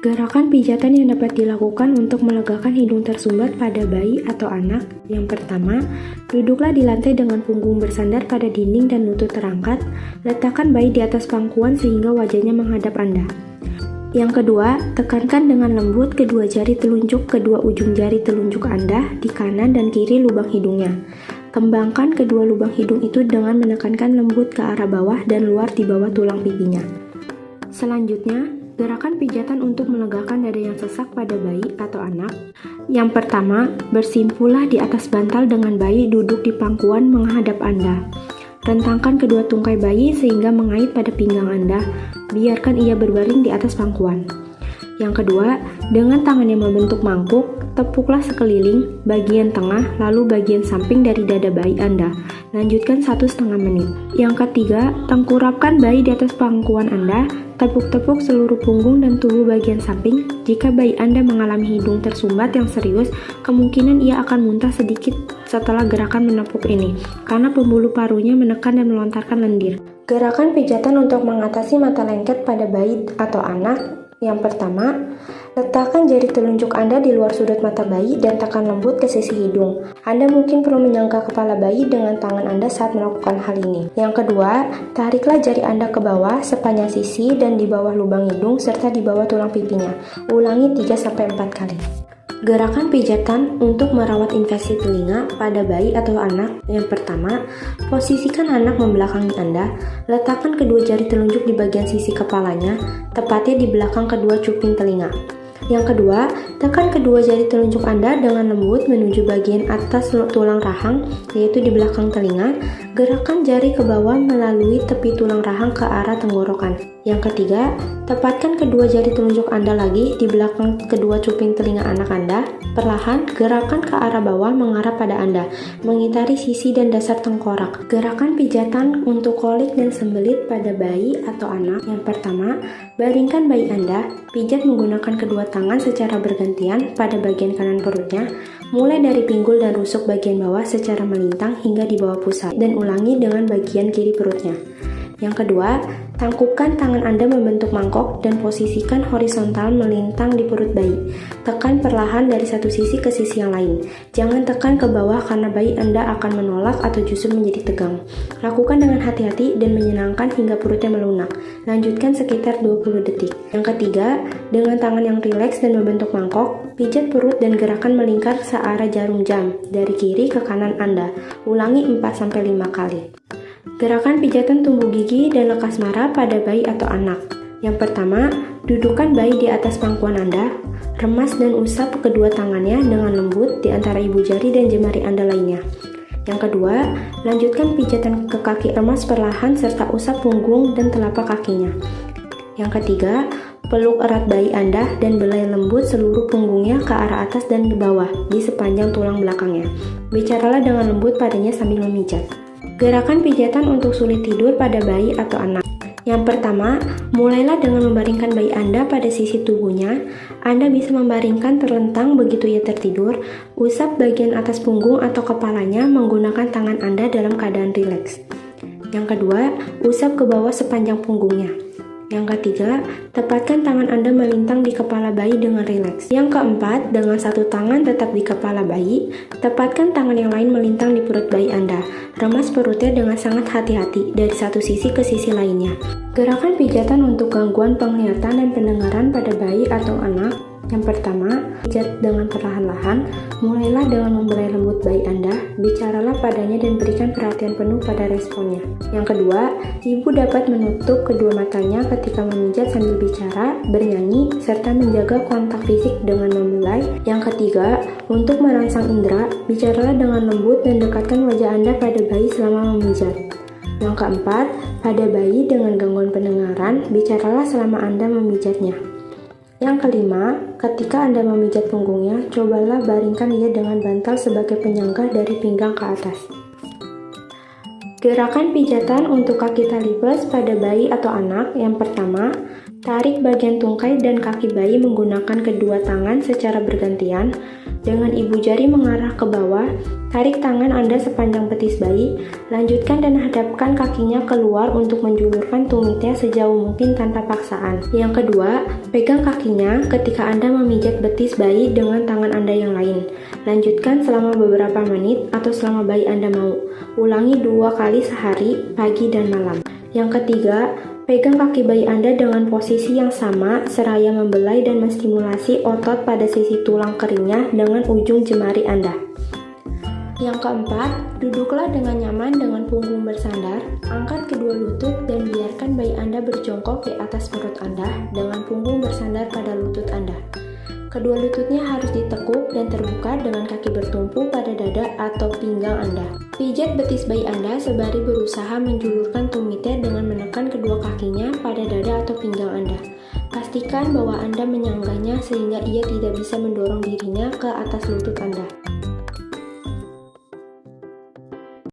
Gerakan pijatan yang dapat dilakukan untuk melegakan hidung tersumbat pada bayi atau anak. Yang pertama, duduklah di lantai dengan punggung bersandar pada dinding dan lutut terangkat. Letakkan bayi di atas pangkuan sehingga wajahnya menghadap Anda. Yang kedua, tekankan dengan lembut kedua jari telunjuk kedua ujung jari telunjuk Anda di kanan dan kiri lubang hidungnya. Kembangkan kedua lubang hidung itu dengan menekankan lembut ke arah bawah dan luar di bawah tulang pipinya. Selanjutnya, gerakan pijatan untuk melegakan dada yang sesak pada bayi atau anak. Yang pertama, bersimpulah di atas bantal dengan bayi duduk di pangkuan menghadap Anda. Rentangkan kedua tungkai bayi sehingga mengait pada pinggang Anda. Biarkan ia berbaring di atas pangkuan. Yang kedua, dengan tangan yang membentuk mangkuk, tepuklah sekeliling, bagian tengah, lalu bagian samping dari dada bayi Anda. Lanjutkan 1,5 menit. Yang ketiga, tengkurapkan bayi di atas pangkuan Anda. Tepuk-tepuk seluruh punggung dan tubuh bagian samping. Jika bayi Anda mengalami hidung tersumbat yang serius, kemungkinan ia akan muntah sedikit setelah gerakan menepuk ini, karena pembuluh parunya menekan dan melontarkan lendir. Gerakan pijatan untuk mengatasi mata lengket pada bayi atau anak. Yang pertama, letakkan jari telunjuk Anda di luar sudut mata bayi dan tekan lembut ke sisi hidung. Anda mungkin perlu menyangga kepala bayi dengan tangan Anda saat melakukan hal ini. Yang kedua, tariklah jari Anda ke bawah sepanjang sisi dan di bawah lubang hidung serta di bawah tulang pipinya. Ulangi 3-4 kali. Gerakan pijatan untuk merawat infeksi telinga pada bayi atau anak. Yang pertama, posisikan anak membelakangi Anda. Letakkan kedua jari telunjuk di bagian sisi kepalanya, tepatnya di belakang kedua cuping telinga. Yang kedua, tekan kedua jari telunjuk Anda dengan lembut menuju bagian atas tulang rahang, yaitu di belakang telinga. Gerakkan jari ke bawah melalui tepi tulang rahang ke arah tenggorokan. Yang ketiga, tepatkan kedua jari telunjuk Anda lagi di belakang kedua cuping telinga anak Anda. Perlahan, gerakan ke arah bawah mengarah pada Anda, mengitari sisi dan dasar tengkorak. Gerakan pijatan untuk kolik dan sembelit pada bayi atau anak. Yang pertama, baringkan bayi Anda, pijat menggunakan kedua tangan secara bergantian pada bagian kanan perutnya, mulai dari pinggul dan rusuk bagian bawah secara melintang hingga di bawah pusat, dan ulangi dengan bagian kiri perutnya. Yang kedua, tangkupkan tangan Anda membentuk mangkok dan posisikan horizontal melintang di perut bayi. Tekan perlahan dari satu sisi ke sisi yang lain. Jangan tekan ke bawah karena bayi Anda akan menolak atau justru menjadi tegang. Lakukan dengan hati-hati dan menyenangkan hingga perutnya melunak. Lanjutkan sekitar 20 detik. Yang ketiga, dengan tangan yang rileks dan membentuk mangkok, pijat perut dan gerakan melingkar searah jarum jam dari kiri ke kanan Anda. Ulangi 4-5 kali. Gerakan pijatan tumbuh gigi dan lekas marah pada bayi atau anak. Yang pertama, dudukkan bayi di atas pangkuan Anda. Remas dan usap kedua tangannya dengan lembut di antara ibu jari dan jemari Anda lainnya. Yang kedua, lanjutkan pijatan ke kaki remas perlahan serta usap punggung dan telapak kakinya. Yang ketiga, peluk erat bayi Anda dan belai lembut seluruh punggungnya ke arah atas dan ke bawah di sepanjang tulang belakangnya. Bicaralah dengan lembut padanya sambil memijat. Gerakan pijatan untuk sulit tidur pada bayi atau anak. Yang pertama, mulailah dengan membaringkan bayi Anda pada sisi tubuhnya. Anda bisa membaringkan terlentang begitu ia tertidur. Usap bagian atas punggung atau kepalanya menggunakan tangan Anda dalam keadaan rileks. Yang kedua, usap ke bawah sepanjang punggungnya. Yang ketiga, tepatkan tangan Anda melintang di kepala bayi dengan rileks. Yang keempat, dengan satu tangan tetap di kepala bayi, tepatkan tangan yang lain melintang di perut bayi Anda. Remas perutnya dengan sangat hati-hati dari satu sisi ke sisi lainnya. Gerakan pijatan untuk gangguan penglihatan dan pendengaran pada bayi atau anak. Yang pertama, pijat dengan perlahan-lahan. Mulailah dengan membelai lembut bayi Anda, bicaralah padanya dan berikan perhatian penuh pada responnya. Yang kedua, ibu dapat menutup kedua matanya ketika memijat sambil bicara, bernyanyi, serta menjaga kontak fisik dengan membelai. Yang ketiga, untuk merangsang indera, bicaralah dengan lembut dan dekatkan wajah Anda pada bayi selama memijat. Yang keempat, pada bayi dengan gangguan pendengaran, bicaralah selama Anda memijatnya. Yang kelima, ketika Anda memijat punggungnya, cobalah baringkan ia dengan bantal sebagai penyangga dari pinggang ke atas. Gerakan pijatan untuk kaki talipes pada bayi atau anak. Yang pertama, Tarik bagian tungkai dan kaki bayi menggunakan kedua tangan secara bergantian. Dengan ibu jari mengarah ke bawah, tarik tangan Anda sepanjang betis bayi, lanjutkan dan hadapkan kakinya keluar untuk menjulurkan tumitnya sejauh mungkin tanpa paksaan. Yang kedua, pegang kakinya ketika Anda memijat betis bayi dengan tangan Anda yang lain. Lanjutkan selama beberapa menit atau selama bayi Anda mau. Ulangi 2 kali sehari, pagi dan malam. Yang ketiga, pegang kaki bayi Anda dengan posisi yang sama seraya membelai dan menstimulasi otot pada sisi tulang keringnya dengan ujung jemari Anda. Yang keempat, duduklah dengan nyaman dengan punggung bersandar, angkat kedua lutut dan biarkan bayi Anda berjongkok di atas perut Anda dengan punggung bersandar pada lutut Anda. Kedua lututnya harus ditekuk dan terbuka dengan kaki bertumpu pada dada atau pinggang Anda. Pijat betis bayi Anda sembari berusaha menjulurkan tumitnya dengan menekan kedua kakinya pada dada atau pinggang Anda. Pastikan bahwa Anda menyanggahnya sehingga ia tidak bisa mendorong dirinya ke atas lutut Anda.